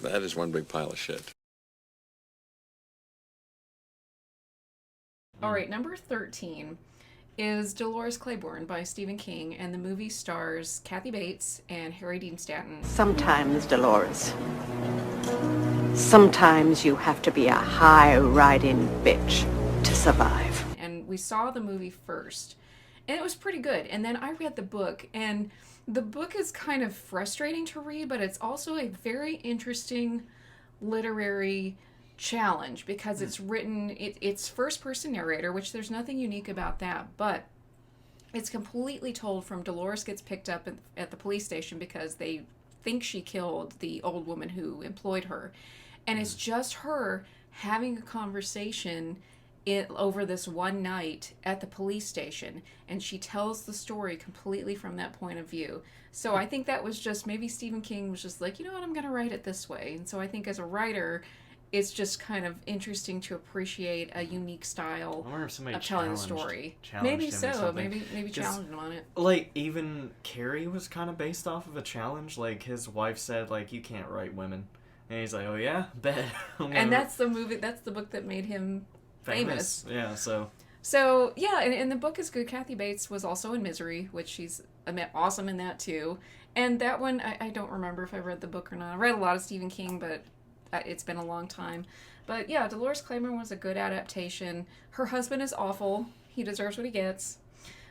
That is one big pile of shit. All right, number 13 is Dolores Claiborne by Stephen King, and the movie stars Kathy Bates and Harry Dean Stanton. Sometimes, Dolores. Sometimes you have to be a high-riding bitch to survive. And we saw the movie first, and it was pretty good. And then I read the book, and the book is kind of frustrating to read, but it's also a very interesting literary challenge because it's written, it's first-person narrator, which there's nothing unique about that, but it's completely told from Dolores gets picked up at the police station because they think she killed the old woman who employed her. And it's just her having a conversation over this one night at the police station, and she tells the story completely from that point of view. So I think that was just, maybe Stephen King was just like, you know what, I'm going to write it this way. And so I think as a writer, it's just kind of interesting to appreciate a unique style of telling the story. Maybe so. Maybe challenge him on it. Like, even Carrie was kind of based off of a challenge. Like, his wife said, like, you can't write women. And he's like, oh yeah? Bet. And that's the book that made him famous. Yeah, so... So, yeah, and the book is good. Kathy Bates was also in Misery, which she's awesome in that, too. And that one, I don't remember if I read the book or not. I read a lot of Stephen King, but it's been a long time. But, yeah, Dolores Claiborne was a good adaptation. Her husband is awful. He deserves what he gets.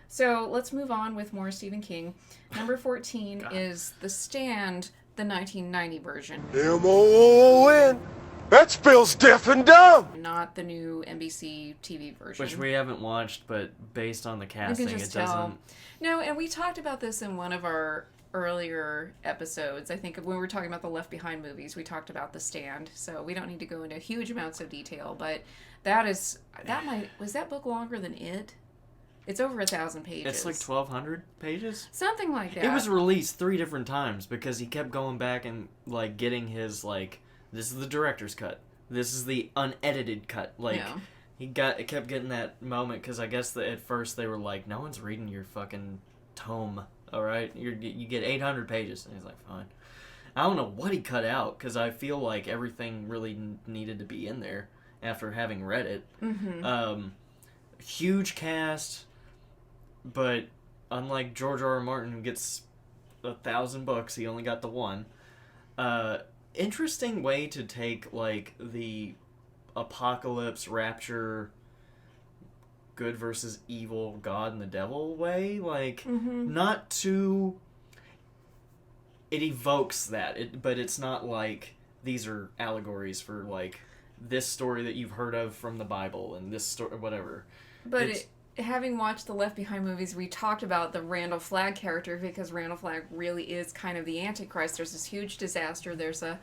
So, let's move on with more Stephen King. Number 14 is The Stand, the 1990 version. M-O-O-N. That spells deaf and dumb. Not the new NBC TV version. Which we haven't watched, but based on the casting, it doesn't... No, and we talked about this in one of our earlier episodes. I think when we were talking about the Left Behind movies, we talked about The Stand. So we don't need to go into huge amounts of detail, but was that book longer than it? It's over 1,000 pages. It's like 1,200 pages? Something like that. It was released 3 different times because he kept going back and, like, getting his, like, this is the director's cut. This is the unedited cut. Like, yeah. He kept getting that moment because I guess at first they were like, no one's reading your fucking tome, all right? You get 800 pages. And he's like, fine. I don't know what he cut out because I feel like everything really needed to be in there after having read it. Mm-hmm. Huge cast. But unlike J.R.R. Martin, who gets 1,000 books, he only got the one. Interesting way to take, like, the apocalypse, rapture, good versus evil, God and the devil way. Like, not too... It evokes that, but it's not like these are allegories for, like, this story that you've heard of from the Bible and this story, whatever. But having watched the Left Behind movies, we talked about the Randall Flagg character because Randall Flagg really is kind of the Antichrist. There's this huge disaster. There's a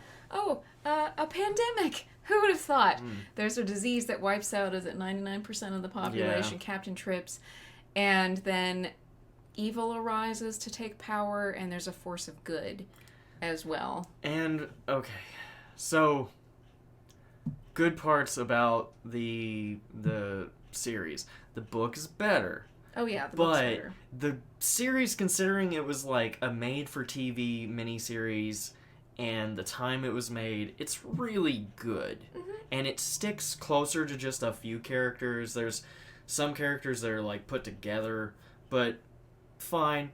pandemic. Who would have thought? There's a disease that wipes out, 99% of the population, Captain Trips. And then evil arises to take power, and there's a force of good as well. And, okay, so good parts about the series. The book is better. Oh yeah, the book's better. But the series, considering it was like a made-for-TV miniseries and the time it was made, it's really good. Mm-hmm. And it sticks closer to just a few characters. There's some characters that are like put together, but fine.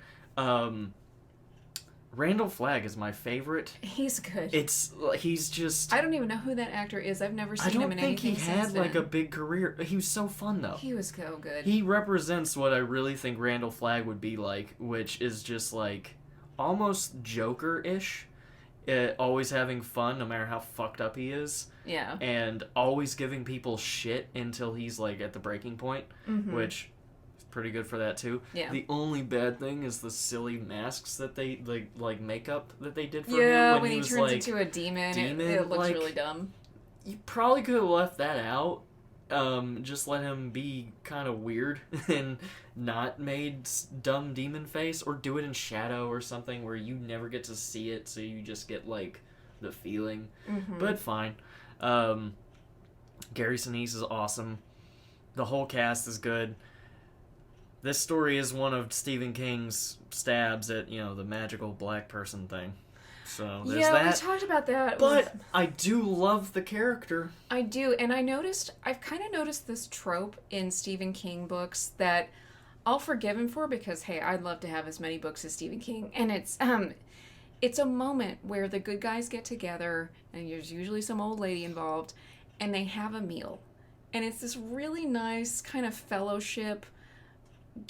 Randall Flagg is my favorite. He's good. He's just... I don't even know who that actor is. I've never seen him in anything since then. I don't think he had, like, a big career. He was so fun, though. He was so good. He represents what I really think Randall Flagg would be like, which is just, like, almost Joker-ish. Always having fun, no matter how fucked up he is. Yeah. And always giving people shit until he's, like, at the breaking point, which... pretty good for that too. Yeah. The only bad thing is the silly masks that they like makeup that they did for him. Yeah, when he turns into a demon, it looks really dumb. You probably could have left that out. Just let him be kind of weird and not made dumb demon face, or do it in shadow or something where you never get to see it, so you just get like the feeling. But fine. Gary Sinise is awesome. The whole cast is good. This story is one of Stephen King's stabs at, the magical black person thing. So there's yeah, that. we talked about that. But I do love the character. I do, and I've kind of noticed this trope in Stephen King books that I'll forgive him for because, hey, I'd love to have as many books as Stephen King. And it's a moment where the good guys get together, and there's usually some old lady involved, and they have a meal. And it's this really nice kind of fellowship,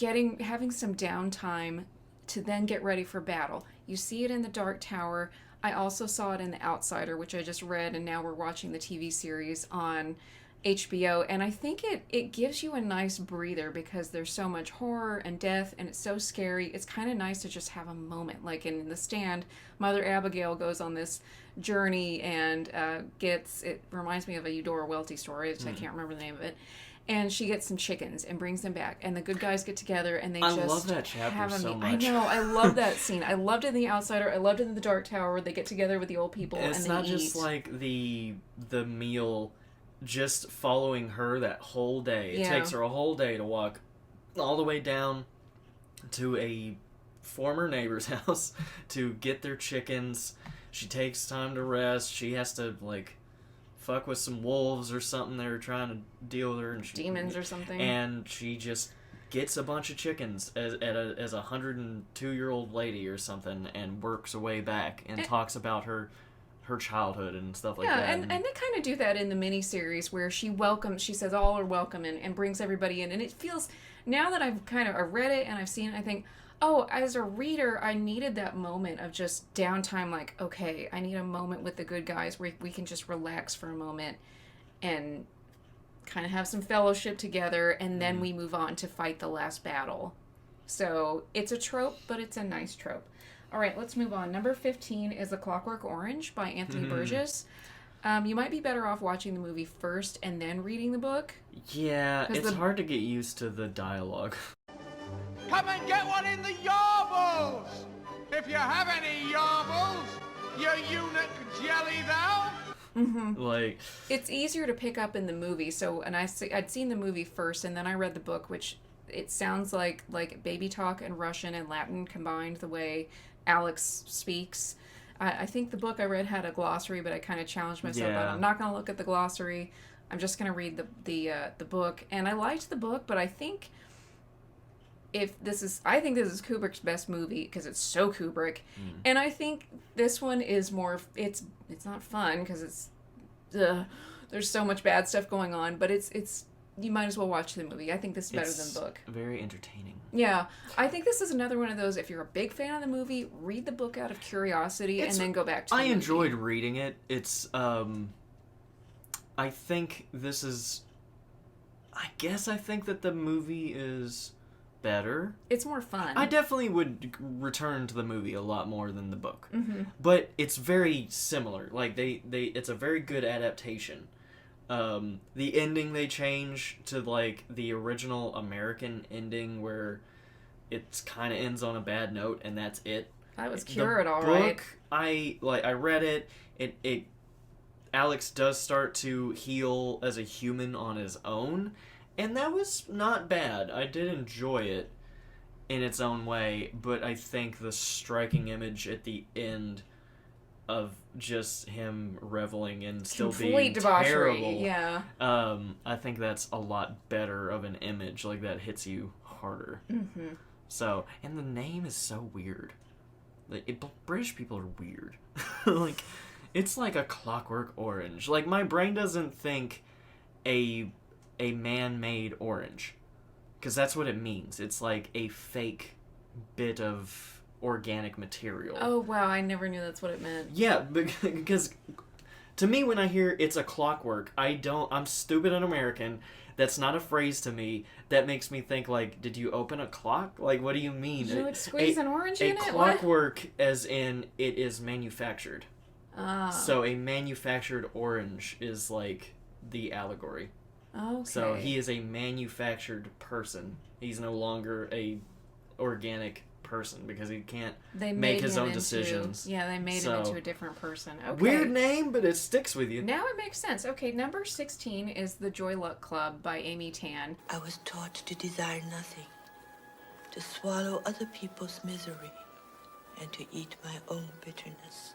having some downtime to then get ready for battle. You see it in The Dark Tower. I also saw it in The Outsider, which I just read, and now we're watching the TV series on HBO. And I think it gives you a nice breather because there's so much horror and death, and it's so scary. It's kind of nice to just have a moment. Like in The Stand, Mother Abigail goes on this journey and it reminds me of a Eudora Welty story. I can't remember the name of it. And she gets some chickens and brings them back. And the good guys get together and they I love that chapter have a so meal. much. I know. I love that scene. I loved it in The Outsider. I loved it in The Dark Tower. They get together with the old people and they eat. It's not just like the meal just following her that whole day. It takes her a whole day to walk all the way down to a former neighbor's house to get their chickens. She takes time to rest. She has to, like, fuck with some wolves or something that are trying to deal with her, and demons or something, and she just gets a bunch of chickens as a 102-year-old lady or something, and works her way back and talks about her childhood and stuff like that. Yeah, and they kind of do that in the miniseries where she says all are welcome and brings everybody in, and it feels, now that I've read it and I've seen it, I think, oh, as a reader, I needed that moment of just downtime, like, okay, I need a moment with the good guys where we can just relax for a moment and kind of have some fellowship together, and then we move on to fight the last battle. So it's a trope, but it's a nice trope. All right, let's move on. Number 15 is A Clockwork Orange by Anthony Burgess. You might be better off watching the movie first and then reading the book. Yeah, it's hard to get used to the dialogue. Come and get one in the yarbles! If you have any yarbles, you eunuch jelly thou! Like, it's easier to pick up in the movie. So, and I'd seen the movie first, and then I read the book, which it sounds like baby talk and Russian and Latin combined the way Alex speaks. I think the book I read had a glossary, but I kind of challenged myself. Yeah. I'm not going to look at the glossary. I'm just going to read the book. And I liked the book, but I think this is Kubrick's best movie because it's so Kubrick. And I think this one is more, it's not fun because there's so much bad stuff going on, but it's you might as well watch the movie. I think this is better than the book. Very entertaining. Yeah. I think this is another one of those, if you're a big fan of the movie, read the book out of curiosity and then go back to the movie. I enjoyed reading it. It's, I think this is, I think that the movie is better. It's more fun. I definitely would return to the movie a lot more than the book. But it's very similar. Like, it's a very good adaptation. The ending they change to, like, the original American ending where it kind of ends on a bad note and that's it. That was Cure It, all right. right. I read it. It Alex does start to heal as a human on his own, and that was not bad. I did enjoy it in its own way, but I think the striking image at the end of just him reveling in still Complete being debauchery, terrible. yeah. I think that's a lot better of an image, like that hits you harder. So, and the name is so weird. Like, British people are weird. Like, it's like A Clockwork Orange. Like, my brain doesn't think a man-made orange, because that's what it means. It's like a fake bit of organic material. Oh, wow, I never knew that's what it meant. Yeah, because to me, when I hear it's a clockwork, I'm stupid and American. That's not a phrase to me. That makes me think, like, did you open a clock? Like, what do you mean? Did you, like, squeeze an orange in it? A clockwork, as in, it is manufactured. Ah. So a manufactured orange is, like, the allegory. Okay. So he is a manufactured person. He's no longer a organic person because he can't make his own decisions. Yeah, they made him into a different person. Okay. Weird name, but it sticks with you. Now it makes sense. Okay, number 16 is The Joy Luck Club by Amy Tan. I was taught to desire nothing, to swallow other people's misery, and to eat my own bitterness.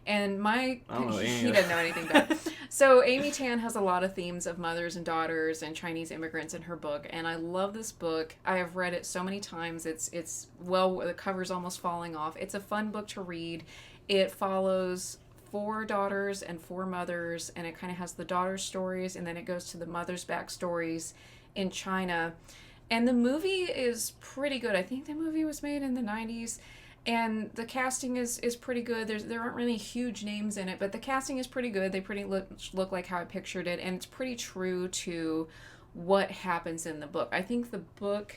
And I don't know he doesn't know anything about it. So Amy Tan has a lot of themes of mothers and daughters and Chinese immigrants in her book, and I love this book. I have read it so many times. It's well, the cover's almost falling off. It's a fun book to read. It follows 4 daughters and 4 mothers, and it kind of has the daughters' stories, and then it goes to the mothers' backstories in China. And the movie is pretty good. I think the movie was made in the 90s. And the casting is pretty good. There aren't really huge names in it, but the casting is pretty good. They pretty look like how I pictured it, and it's pretty true to what happens in the book. I think the book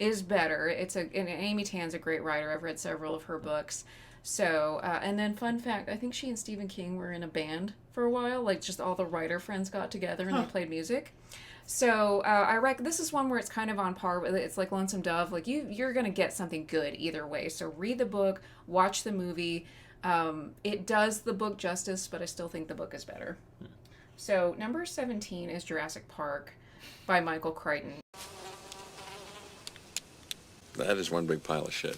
is better. And Amy Tan's a great writer. I've read several of her books. So, and then fun fact, I think she and Stephen King were in a band for a while. Like, just all the writer friends got together and they played music. So I reckon this is one where it's kind of on par with, it's like Lonesome Dove. Like you're going to get something good either way. So read the book, watch the movie. It does the book justice, but I still think the book is better. So number 17 is Jurassic Park by Michael Crichton. That is one big pile of shit.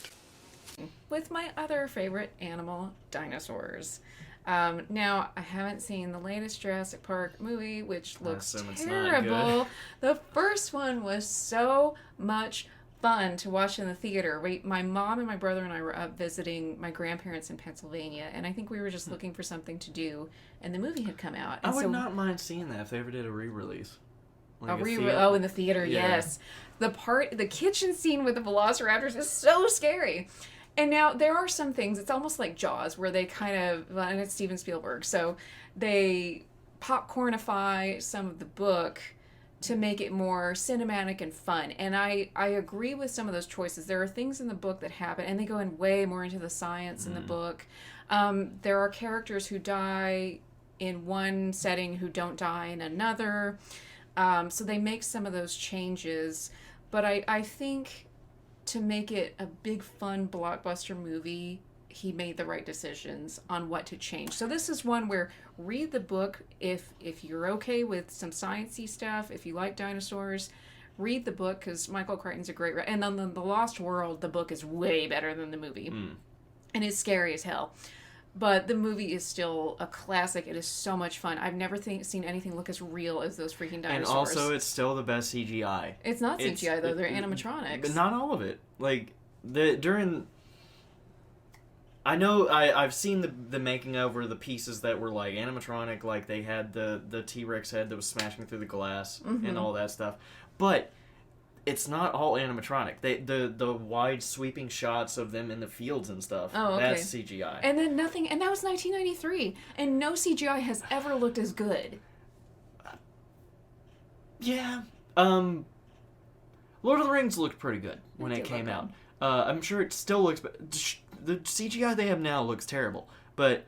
With my other favorite animal, dinosaurs. Now, I haven't seen the latest Jurassic Park movie, which looks terrible. The first one was so much fun to watch in the theater. My mom and my brother and I were up visiting my grandparents in Pennsylvania, and I think we were just looking for something to do, and the movie had come out. And I would not mind seeing that if they ever did a re-release. Like in the theater, yeah. Yes. The kitchen scene with the velociraptors is so scary. And now there are some things, it's almost like Jaws, where they kind of, and it's Steven Spielberg, so they popcornify some of the book to make it more cinematic and fun. And I agree with some of those choices. There are things in the book that happen, and they go in way more into the science in the book. There are characters who die in one setting who don't die in another. So they make some of those changes. But I think to make it a big, fun, blockbuster movie, he made the right decisions on what to change. So this is one where read the book if you're okay with some sciencey stuff, if you like dinosaurs, read the book because Michael Crichton's a great writer. And then The Lost World, the book is way better than the movie. And it's scary as hell. But the movie is still a classic. It is so much fun. I've never seen anything look as real as those freaking dinosaurs. And also, it's still the best CGI. It's not CGI, though. They're animatronics. But not all of it. Like, I know I've seen the making of where the pieces that were, like, animatronic. Like, they had the T-Rex head that was smashing through the glass and all that stuff. But it's not all animatronic. The wide sweeping shots of them in the fields and stuff. Oh, okay. That's CGI. And then nothing. And that was 1993, and no CGI has ever looked as good. Yeah. Lord of the Rings looked pretty good when it came out. I'm sure it still looks. The CGI they have now looks terrible, but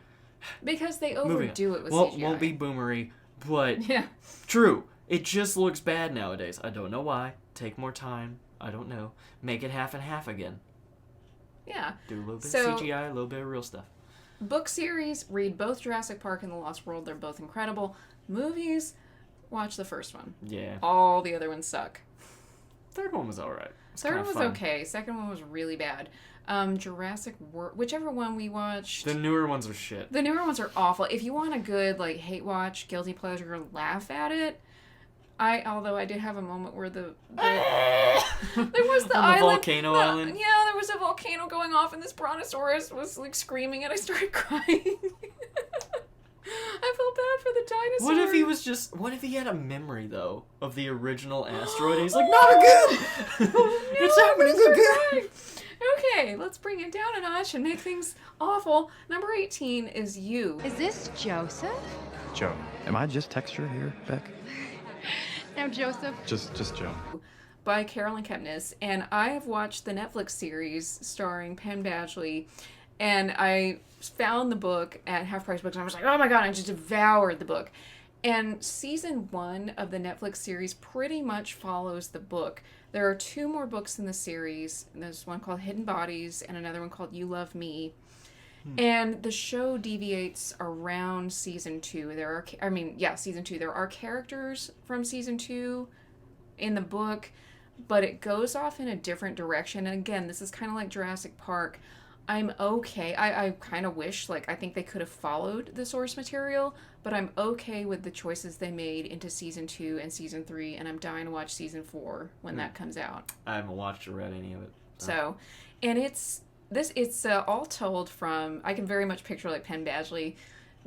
because they overdo it with CGI. Won't be boomery, but yeah, true. It just looks bad nowadays. I don't know why. Take more time. I don't know. Make it half and half again. Yeah. Do a little bit of CGI, a little bit of real stuff. Book series, read both Jurassic Park and The Lost World. They're both incredible. Movies, watch the first one. Yeah. All the other ones suck. Third one was alright. Third one was okay. Second one was really bad. Jurassic World, whichever one we watched. The newer ones are shit. The newer ones are awful. If you want a good, like, hate watch, guilty pleasure, laugh at it, although I did have a moment where there was the island, volcano island. Yeah, there was a volcano going off, and this brontosaurus was like screaming, and I started crying. I felt bad for the dinosaur. What if he had a memory though of the original asteroid? And he's like, not again. It's happening again. Okay, let's bring it down a notch and make things awful. Number 18 is You. Is this Joseph? Joe. Am I just texture here, Beck? No, Joseph. Just Joe. By Carolyn Kepnes, and I have watched the Netflix series starring Penn Badgley, and I found the book at Half Price Books, and I was like, oh my god, I just devoured the book. And season 1 of the Netflix series pretty much follows the book. There are 2 more books in the series. There's one called Hidden Bodies and another one called You Love Me. And the show deviates around season 2. Season 2. There are characters from season 2 in the book, but it goes off in a different direction. And again, this is kind of like Jurassic Park. I'm okay. I kind of wish, like, I think they could have followed the source material, but I'm okay with the choices they made into season 2 and season 3, and I'm dying to watch season 4 when that comes out. I haven't watched or read any of it. So, and it's all told from, I can very much picture, like, Penn Badgley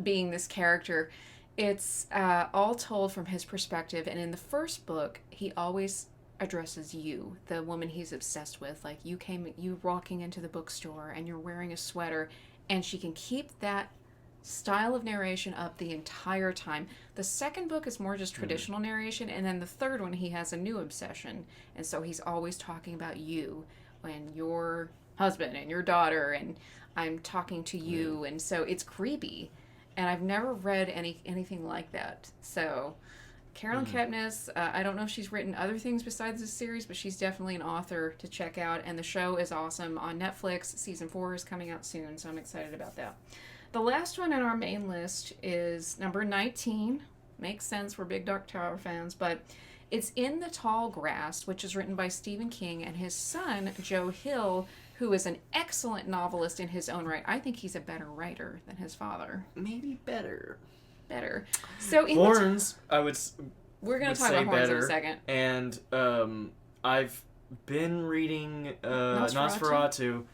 being this character. It's all told from his perspective, and in the first book, he always addresses you, the woman he's obsessed with. Like, you walking into the bookstore and you're wearing a sweater, and she can keep that style of narration up the entire time. The second book is more just traditional narration, and then the third one he has a new obsession, and so he's always talking about you and your husband and your daughter, and I'm talking to you, and so it's creepy, and I've never read anything like that. So Carolyn Kepnes, I don't know if she's written other things besides this series, but she's definitely an author to check out, and the show is awesome on Netflix. Season 4 is coming out soon, so I'm excited about that. The last one on our main list is number 19. Makes sense, we're big Dark Tower fans, but it's In the Tall Grass, which is written by Stephen King and his son, Joe Hill, who is an excellent novelist in his own right. I think he's a better writer than his father. Maybe better. So in Horns, we're going to talk about Horns in a second. And I've been reading Nosferatu.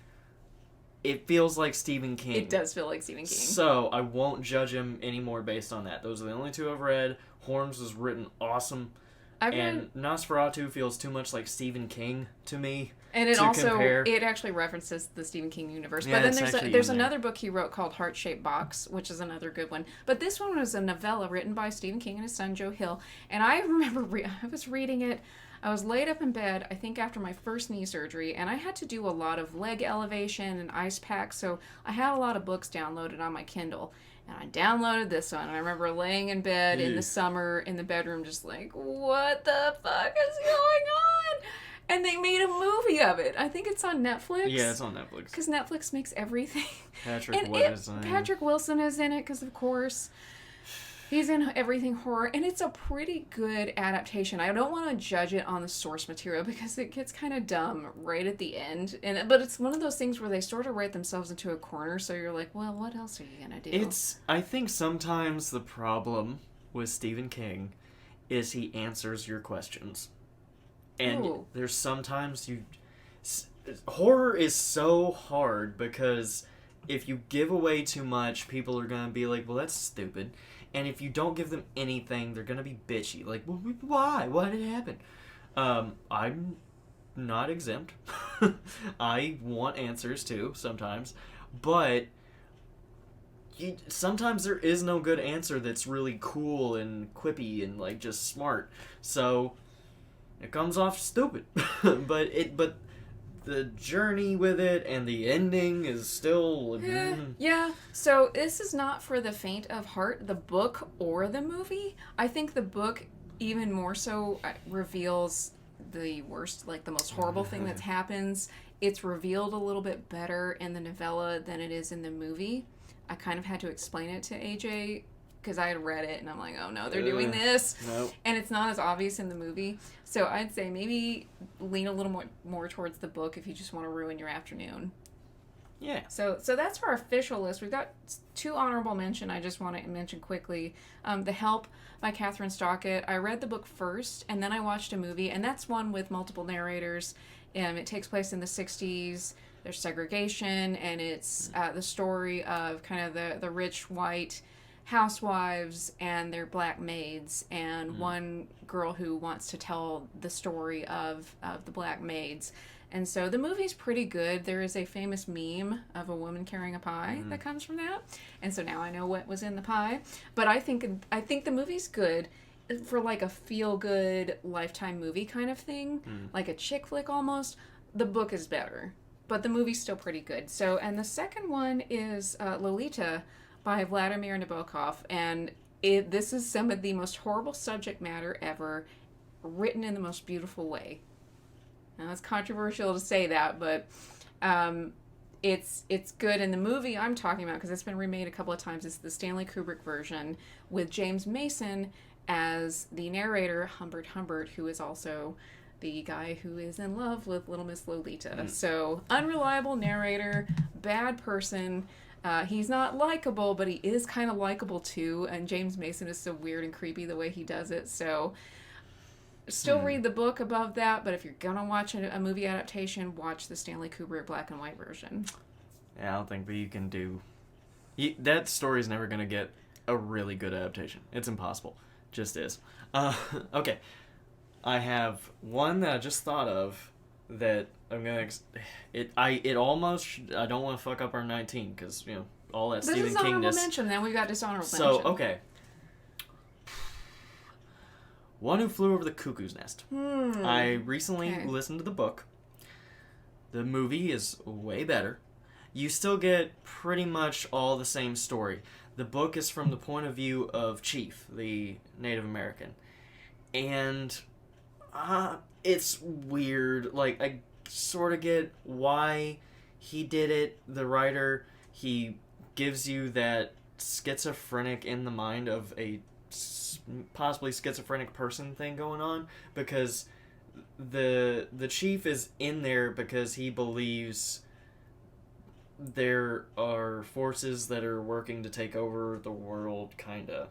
It feels like Stephen King. It does feel like Stephen King. So I won't judge him anymore based on that. Those are the only two I've read. Horns was written awesome. And Nosferatu feels too much like Stephen King to me. And it actually references the Stephen King universe. Yeah, but then there's another book he wrote called Heart-Shaped Box, which is another good one. But this one was a novella written by Stephen King and his son, Joe Hill. And I remember I was reading it. I was laid up in bed, I think after my first knee surgery, and I had to do a lot of leg elevation and ice packs, so I had a lot of books downloaded on my Kindle. And I downloaded this one. I remember laying in bed in the summer in the bedroom just like, what the fuck is going on? And they made a movie of it. I think it's on Netflix. Yeah, it's on Netflix. Because Netflix makes everything. Patrick Wilson is in it, because of course he's in everything horror. And it's a pretty good adaptation. I don't want to judge it on the source material because it gets kind of dumb right at the end. But it's one of those things where they sort of write themselves into a corner. So you're like, well, what else are you going to do? I think sometimes the problem with Stephen King is he answers your questions. And there's sometimes horror is so hard because if you give away too much, people are going to be like, well, that's stupid. And if you don't give them anything, they're going to be bitchy. Like, well, why? Why did it happen? I'm not exempt. I want answers too, sometimes. But sometimes there is no good answer that's really cool and quippy and, like, just smart. So it comes off stupid. but the journey with it and the ending is still... Yeah. So this is not for the faint of heart, the book or the movie. I think the book even more so reveals the worst, like the most horrible thing that happens. It's revealed a little bit better in the novella than it is in the movie. I kind of had to explain it to AJ because I had read it and I'm like, oh no, they're doing this. Nope. And it's not as obvious in the movie. So I'd say maybe lean a little more towards the book if you just want to ruin your afternoon. Yeah. So that's our official list. We've got 2 honorable mention I just want to mention quickly. The Help by Catherine Stockett. I read the book first and then I watched a movie, and that's one with multiple narrators. It takes place in the 60s. There's segregation, and it's the story of kind of the rich white housewives and their black maids, and one girl who wants to tell the story of the black maids. And so the movie's pretty good. There is a famous meme of a woman carrying a pie that comes from that. And so now I know what was in the pie. But I think the movie's good for like a feel-good Lifetime movie kind of thing, like a chick flick almost. The book is better, but the movie's still pretty good. So, and the second one is Lolita by Vladimir Nabokov, and this is some of the most horrible subject matter ever, written in the most beautiful way. Now, it's controversial to say that, but it's good. And the movie I'm talking about, because it's been remade a couple of times, is the Stanley Kubrick version with James Mason as the narrator, Humbert, who is also the guy who is in love with Little Miss Lolita. So, unreliable narrator, bad person. He's not likable, but he is kind of likable too. And James Mason is so weird and creepy the way he does it. So, still read the book above that. But if you're gonna watch a movie adaptation, watch the Stanley Kubrick black and white version. Yeah, I don't think that you can do... that story's never gonna get a really good adaptation. It's impossible. Just is. Okay. I have one that I just thought of that I'm gonna... It almost... I don't want to fuck up our 19, because, you know, all that Stephen King... This is honorable mention, then we got dishonorable mention. So, okay. One Who Flew Over the Cuckoo's Nest. I recently listened to the book. The movie is way better. You still get pretty much all the same story. The book is from the point of view of Chief, the Native American. And it's weird. Like, I sort of get why he did it. The writer, he gives you that schizophrenic in the mind of a possibly schizophrenic person thing going on, because the chief is in there because he believes there are forces that are working to take over the world, kinda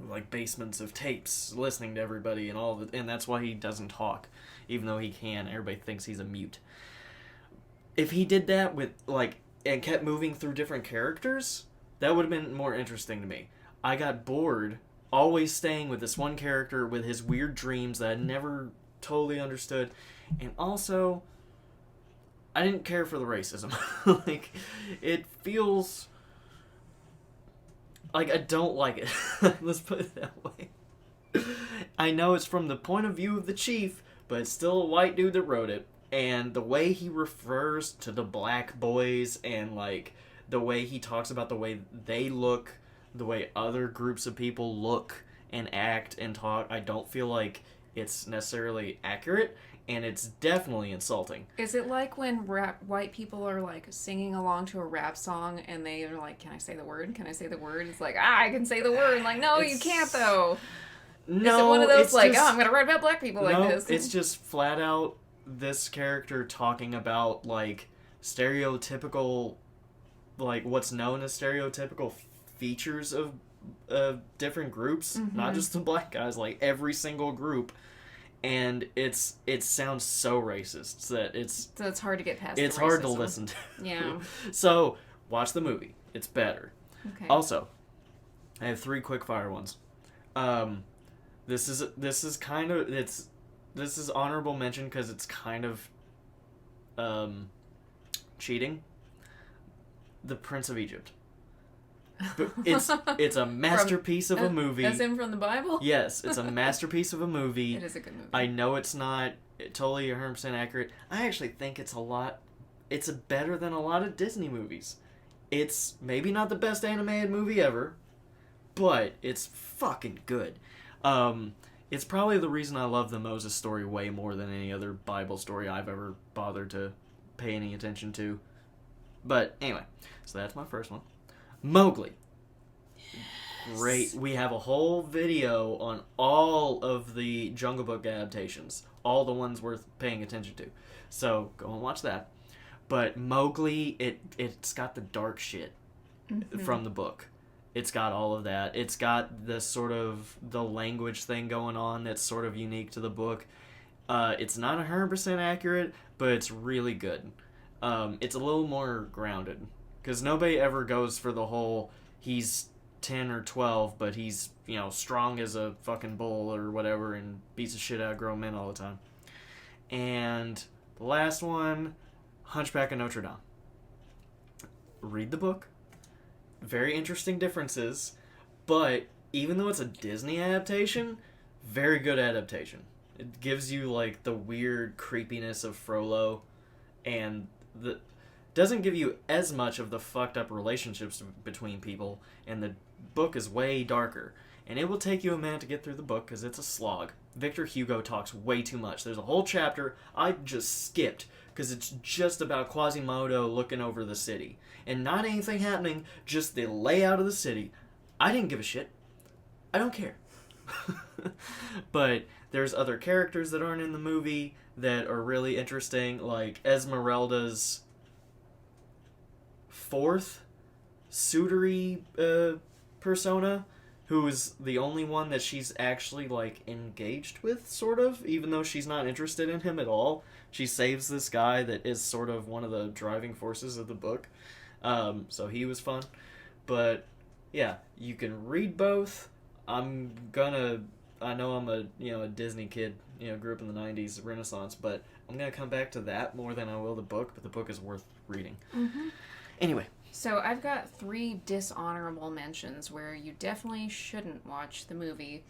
like basements of tapes, listening to everybody and all of it, and that's why he doesn't talk, even though he can. Everybody thinks he's a mute. If he did that with, like, and kept moving through different characters, that would have been more interesting to me. I got bored always staying with this one character with his weird dreams that I never totally understood, and also I didn't care for the racism. Like, it feels like I don't like it. Let's put it that way. I know it's from the point of view of the chief, but it's still a white dude that wrote it, and the way he refers to the black boys, and like the way he talks about the way they look, the way other groups of people look and act and talk, I don't feel like it's necessarily accurate, and it's definitely insulting. Is it like when white people are like singing along to a rap song and they are like, can I say the word? Can I say the word? It's like, I can say the word. And like, no, you can't though. No, is it one of those like, just, I'm going to write about black people like this? It's just flat out this character talking about like stereotypical, like what's known as stereotypical features of different groups, not just the black guys, like every single group, and it sounds so racist that so it's hard to get past. It's hard to listen to. Yeah. So watch the movie; it's better. Okay. Also, I have 3 quick fire ones. This is kind of this is honorable mention because it's kind of cheating. The Prince of Egypt. But it's a masterpiece of a movie. As in from the Bible? Yes, it's a masterpiece of a movie. It is a good movie. I know it's not totally 100% accurate. I actually think it's better than a lot of Disney movies. It's maybe not the best animated movie ever, but it's fucking good. It's probably the reason I love the Moses story way more than any other Bible story I've ever bothered to pay any attention to. But anyway, so that's my first one. Mowgli. Yes. Great. We have a whole video on all of the Jungle Book adaptations. All the ones worth paying attention to. So go and watch that. But Mowgli, it's got the dark shit from the book. It's got all of that. It's got the sort of the language thing going on that's sort of unique to the book. It's not 100% accurate, but it's really good. It's a little more grounded. Because nobody ever goes for the whole, he's 10 or 12, but he's, strong as a fucking bull or whatever and beats the shit out of grown men all the time. And the last one, Hunchback of Notre Dame. Read the book. Very interesting differences, but even though it's a Disney adaptation, very good adaptation. It gives you, like, the weird creepiness of Frollo, and doesn't give you as much of the fucked up relationships between people, and the book is way darker. And it will take you a minute to get through the book because it's a slog. Victor Hugo talks way too much. There's a whole chapter I just skipped because it's just about Quasimodo looking over the city. And not anything happening, just the layout of the city. I didn't give a shit. I don't care. But there's other characters that aren't in the movie that are really interesting, like Esmeralda's fourth suitory persona, who is the only one that she's actually, like, engaged with, sort of, even though she's not interested in him at all. She saves this guy that is sort of one of the driving forces of the book. So he was fun. But, yeah, you can read both. I know I'm a Disney kid, grew up in the 90s, Renaissance, but I'm gonna come back to that more than I will the book, but the book is worth reading. Mm-hmm. Anyway. So I've got 3 dishonorable mentions where you definitely shouldn't watch the movie.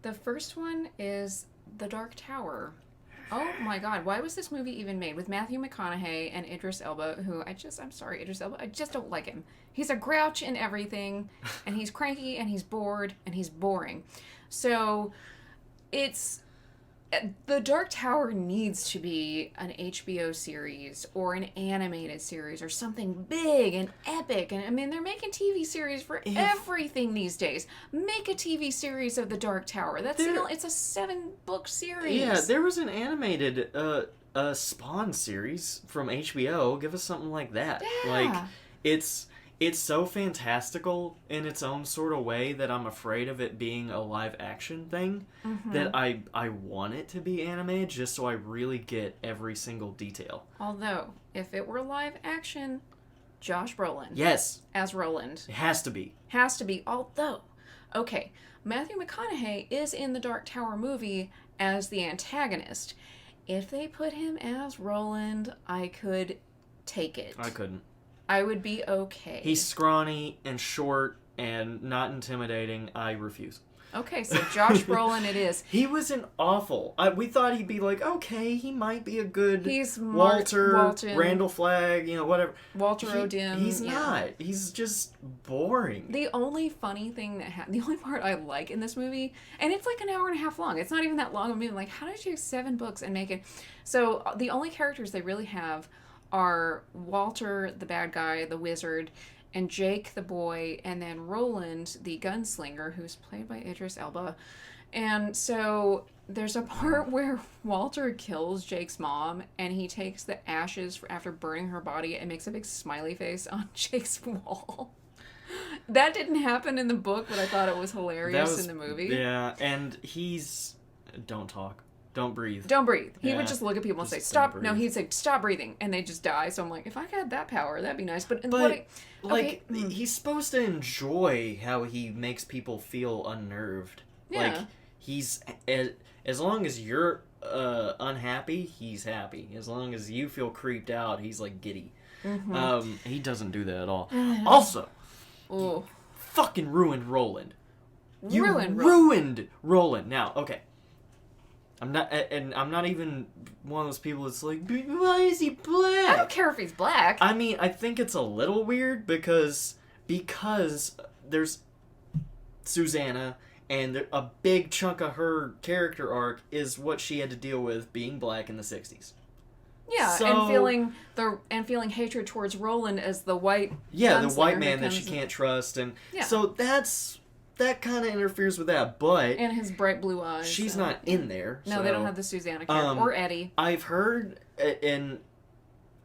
The first one is The Dark Tower. Oh my god, why was this movie even made? With Matthew McConaughey and Idris Elba, who I'm sorry, Idris Elba, I just don't like him. He's a grouch in everything, and he's cranky, and he's bored, and he's boring. So, The Dark Tower needs to be an HBO series or an animated series or something big and epic. And I mean, they're making TV series for everything these days. Make a TV series of The Dark Tower. It's a 7-book series. Yeah, there was an animated Spawn series from HBO. Give us something like that. Yeah. Like, it's so fantastical in its own sort of way that I'm afraid of it being a live action thing, that I want it to be animated just so I really get every single detail. Although, if it were live action, Josh Brolin. Yes. As Roland. It has to be. Has to be. Although, okay, Matthew McConaughey is in the Dark Tower movie as the antagonist. If they put him as Roland, I could take it. I couldn't. I would be okay. He's scrawny and short and not intimidating. I refuse. Okay, so Josh Brolin it is. He was an awful... we thought he'd be like, okay, he might be a good He's Walton, Randall Flagg, whatever. Walter O'Dim. He's not. He's just boring. The only funny thing the only part I like in this movie, and it's like an hour and a half long. It's not even that long of a movie. Like, how did you have 7 books and make it... So, the only characters they really have are Walter, the bad guy, the wizard, and Jake, the boy, and then Roland, the gunslinger, who's played by Idris Elba. And so there's a part where Walter kills Jake's mom, and he takes the ashes after burning her body and makes a big smiley face on Jake's wall. That didn't happen in the book, but I thought it was hilarious in the movie. Yeah, and don't talk. Don't breathe. Don't breathe. He Yeah. would just look at people and say, Just stop. don't No, breathe. he'd say, stop breathing. And they just die. So I'm like, if I had that power, that'd be nice. But he's supposed to enjoy how he makes people feel unnerved. Yeah. Like, he's... As long as you're unhappy, he's happy. As long as you feel creeped out, he's, like, giddy. Mm-hmm. He doesn't do that at all. Also, Ooh. fucking ruined Roland. You Ruined Roland. Now, okay. I'm not even one of those people that's like, why is he black? I don't care if he's black. I mean, I think it's a little weird because there's Susanna, and a big chunk of her character arc is what she had to deal with being black in the 60s. Yeah, So- and feeling hatred towards Roland as the white The gunslinger white who man that she comes- can't trust, and Yeah. so that kind of interferes with that, but and his bright blue eyes. she's not in there. No, so. they don't have the Susanna character or Eddie. I've heard in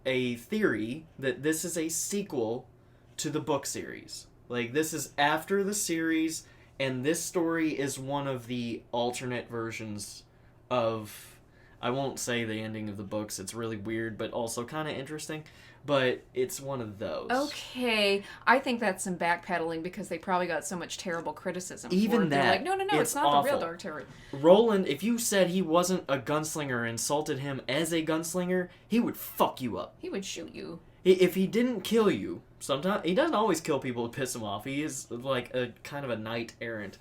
a theory that this is a sequel to the book series. Like, this is after the series, and this story is one of the alternate versions of... I won't say the ending of the books. It's really weird, but also kind of interesting. But it's one of those. Okay, I think that's some backpedaling because they probably got so much terrible criticism. Even for it. They're that, like, no, it's it's not the real awful. Dark Tower. Roland, if you said he wasn't a gunslinger and insulted him as a gunslinger, he would fuck you up. He would shoot you. If he didn't kill you, sometimes he doesn't always kill people to piss him off. He is like a kind of a knight errant.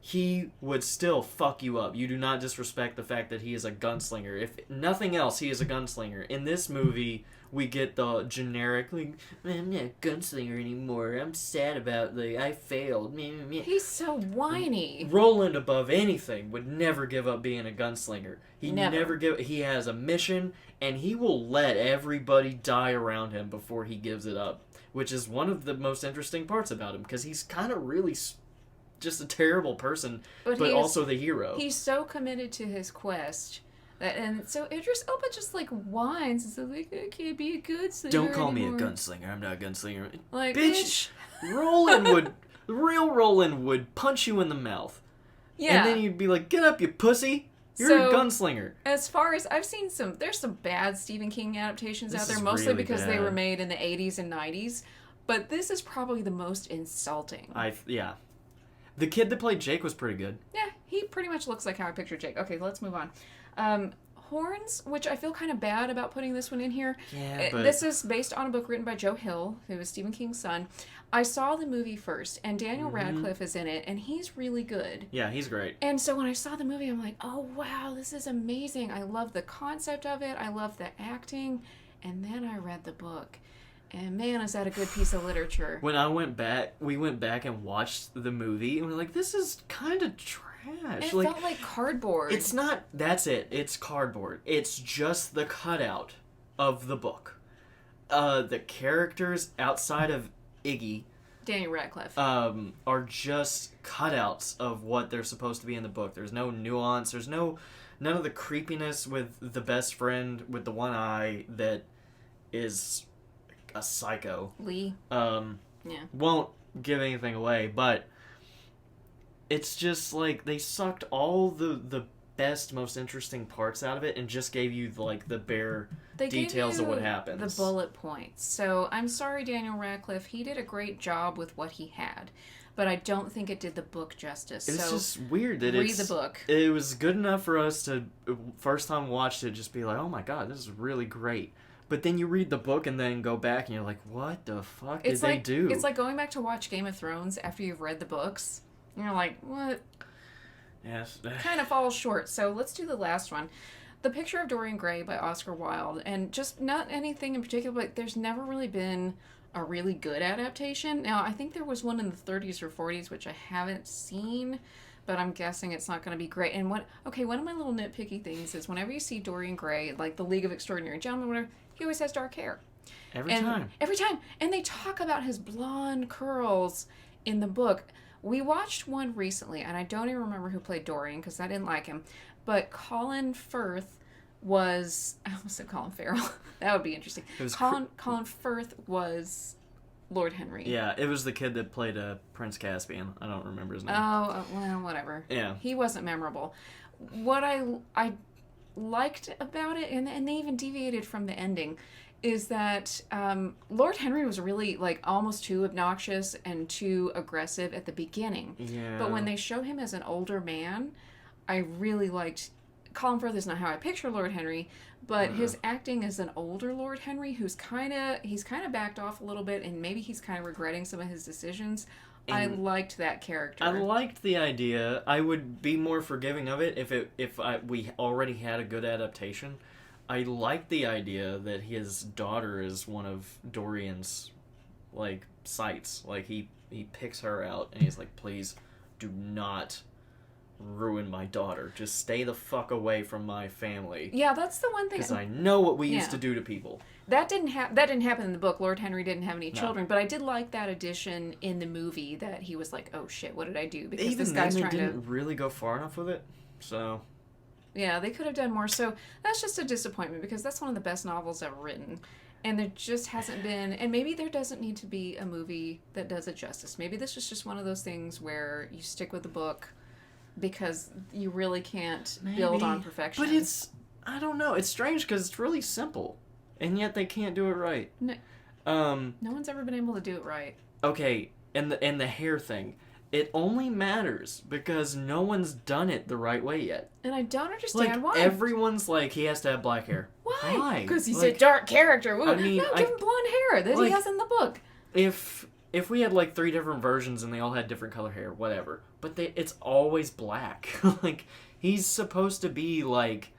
He would still fuck you up. You do not disrespect the fact that he is a gunslinger. If nothing else, he is a gunslinger. In this movie, we get the generic, like, I'm not a gunslinger anymore. I'm sad about, I failed. He's so whiny. Roland, above anything, would never give up being a gunslinger. He Never. He has a mission, and he will let everybody die around him before he gives it up, which is one of the most interesting parts about him, because he's kind of really just a terrible person, but also the hero. He's so committed to his quest. And so Idris Elba just, like, whines and says, like, I can't be a gunslinger Don't call anymore. me a gunslinger. I'm not a gunslinger. Like, bitch. The real Roland would punch you in the mouth. Yeah. And then you'd be like, get up, you pussy. You're a gunslinger. As far as I've seen there's some bad Stephen King adaptations out there, mostly really because bad. they were made in the 80s and 90s. But this is probably the most insulting. Yeah. The kid that played Jake was pretty good. Yeah, he pretty much looks like how I picture Jake. Okay, let's move on. Horns, which I feel kind of bad about putting this one in here. Yeah, but... This is based on a book written by Joe Hill, who is Stephen King's son. I saw the movie first, and Daniel Radcliffe is in it, and he's really good. Yeah, he's great. And so when I saw the movie, I'm like, oh, wow, this is amazing. I love the concept of it. I love the acting. And then I read the book. And man, is that a good piece of literature. When we went back and watched the movie, and we're like, this is kind of trash. It felt like cardboard. It's not, that's it. It's cardboard. It's just the cutout of the book. The characters outside of Iggy, Daniel Radcliffe, are just cutouts of what they're supposed to be in the book. There's no nuance. There's none of the creepiness with the best friend with the one eye that is a psycho. Lee. Yeah. Won't give anything away, but it's just like they sucked all the best, most interesting parts out of it and just gave you like the bare details of what happens. The bullet points. So I'm sorry, Daniel Radcliffe. He did a great job with what he had, but I don't think it did the book justice. It's so just weird that read the book. It was good enough for us to first time watched it just be like, oh my god, this is really great. But then you read the book and then go back and you're like, what the fuck did they do? It's like going back to watch Game of Thrones after you've read the books. And you're like, what? Yes. Kind of falls short. So let's do the last one. The Picture of Dorian Gray by Oscar Wilde. And just not anything in particular, but there's never really been a really good adaptation. Now, I think there was one in the 30s or 40s, which I haven't seen, but I'm guessing it's not going to be great. And one of my little nitpicky things is whenever you see Dorian Gray, like the League of Extraordinary Gentlemen, whatever, he always has dark hair. Every time. And they talk about his blonde curls in the book. We watched one recently, and I don't even remember who played Dorian because I didn't like him. But Colin Firth was... I almost said Colin Farrell. That would be interesting. Colin Firth was Lord Henry. Yeah, it was the kid that played Prince Caspian. I don't remember his name. Oh, well, whatever. Yeah. He wasn't memorable. What I liked about it, and they even deviated from the ending, is that Lord Henry was really like almost too obnoxious and too aggressive at the beginning. Yeah. But when they show him as an older man, I really liked... Colin Firth is not how I picture Lord Henry, but his acting as an older Lord Henry he's kind of backed off a little bit, and maybe he's kind of regretting some of his decisions. And I liked that character. I liked the idea. I would be more forgiving of it if we already had a good adaptation. I like the idea that his daughter is one of Dorian's, like, sights. Like, he picks her out, and he's like, please do not ruin my daughter. Just stay the fuck away from my family. Yeah, that's the one thing. Because I know what we used to do to people. That didn't happen in the book. Lord Henry didn't have any children, but I did like that addition in the movie that he was like, oh shit, what did I do? Because even this guy's then, trying they didn't really go far enough with it, so... Yeah, they could have done more. So that's just a disappointment because that's one of the best novels ever written. And there just hasn't been... And maybe there doesn't need to be a movie that does it justice. Maybe this is just one of those things where you stick with the book because you really can't build on perfection. But it's... I don't know. It's strange because it's really simple. And yet they can't do it right. No one's ever been able to do it right. Okay, and the hair thing. It only matters because no one's done it the right way yet. And I don't understand why. Everyone's like, he has to have black hair. Why? Because he's a dark character. I mean, no, give him blonde hair that he has in the book. If we had like 3 different versions and they all had different color hair, whatever. But it's always black. Like, he's supposed to be like,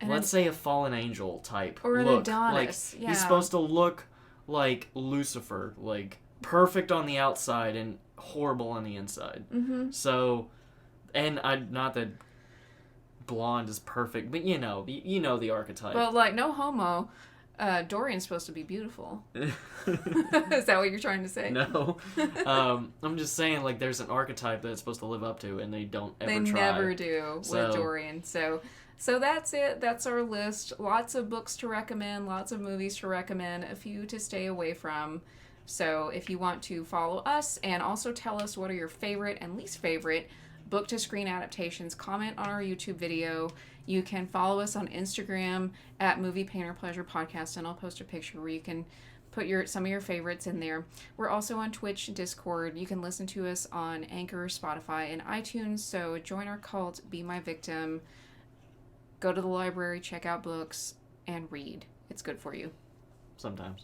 let's say a fallen angel type or an look. Adonis. Like, he's supposed to look like Lucifer, like perfect on the outside and horrible on the inside. Mm-hmm. So, and not that blonde is perfect, but you know the archetype. Well, like, no homo, Dorian's supposed to be beautiful. Is that what you're trying to say? No. I'm just saying, like, there's an archetype that it's supposed to live up to, and they don't ever They try. never do with Dorian. So that's it. That's our list. Lots of books to recommend, lots of movies to recommend, a few to stay away from. So if you want to follow us and also tell us what are your favorite and least favorite book-to-screen adaptations, comment on our YouTube video. You can follow us on Instagram at Movie Painter Pleasure Podcast, and I'll post a picture where you can put some of your favorites in there. We're also on Twitch and Discord. You can listen to us on Anchor, Spotify, and iTunes. So join our cult, be my victim, go to the library, check out books, and read. It's good for you. Sometimes.